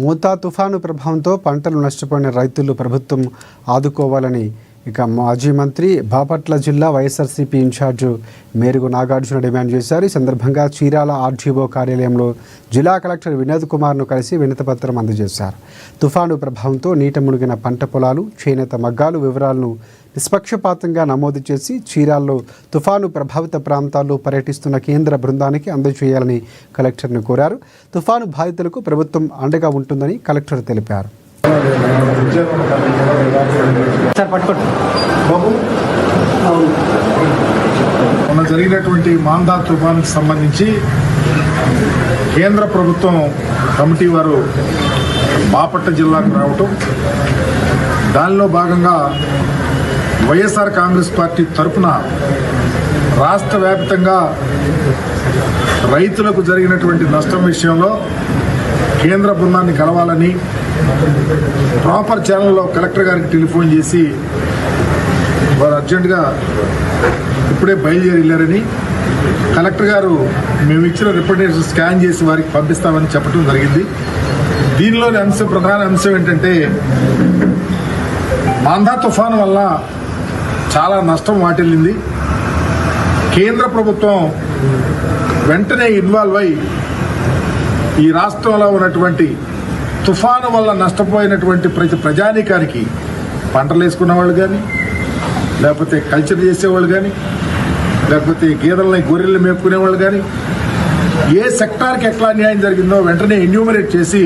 మోతా తుఫాను ప్రభావంతో పంటలు నష్టపోయిన రైతులు ప్రభుత్వం ఆదుకోవాలని ఇక మాజీ మంత్రి బాపట్ల జిల్లా వైఎస్ఆర్సీపీ ఇన్ఛార్జు మేరుగు నాగార్జున డిమాండ్ చేశారు. ఈ సందర్భంగా చీరాల ఆర్డీఓ కార్యాలయంలో జిల్లా కలెక్టర్ వినోద్ కుమార్ను కలిసి వినతిపత్రం అందజేశారు. తుఫాను ప్రభావంతో నీట మునిగిన పంట పొలాలు, చేనేత మగ్గాలు వివరాలను నిష్పక్షపాతంగా నమోదు చేసి చీరాల్లో తుఫాను ప్రభావిత ప్రాంతాల్లో పర్యటిస్తున్న కేంద్ర బృందానికి అందజేయాలని కలెక్టర్ను కోరారు. తుఫాను బాధితులకు ప్రభుత్వం అండగా ఉంటుందని కలెక్టర్ తెలిపారు. మొన్న జరిగినటువంటి మాందా తుఫానుకు సంబంధించి కేంద్ర ప్రభుత్వం కమిటీ వారు బాపట్ల జిల్లాకు రావటం, దానిలో భాగంగా వైఎస్ఆర్ కాంగ్రెస్ పార్టీ తరఫున రాష్ట్ర వ్యాప్తంగా రైతులకు జరిగినటువంటి నష్టం విషయంలో కేంద్ర బృందాన్ని కలవాలని ప్రాపర్ ఛానల్లో కలెక్టర్ గారికి టెలిఫోన్ చేసి వారు అర్జెంటుగా ఇప్పుడే బయలుదేరి వెళ్ళారని, కలెక్టర్ గారు మేము ఇచ్చిన రిప్రజెంటేషన్ స్కాన్ చేసి వారికి పంపిస్తామని చెప్పడం జరిగింది. దీనిలోని ప్రధాన అంశం ఏంటంటే, మాందా తుఫాను వల్ల చాలా నష్టం వాటిల్లింది. కేంద్ర ప్రభుత్వం వెంటనే ఇన్వాల్వ్ అయి ఈ రాష్ట్రంలో ఉన్నటువంటి తుఫాను వల్ల నష్టపోయినటువంటి ప్రతి ప్రజానీకానికి, పంటలు వేసుకున్న వాళ్ళు కానీ, లేకపోతే కల్చర్ చేసేవాళ్ళు కానీ, లేకపోతే గేదెలని గొర్రెలు మేపుకునే వాళ్ళు కానీ, ఏ సెక్టార్కి ఎట్లా అన్యాయం జరిగిందో వెంటనే ఎన్యూమరేట్ చేసి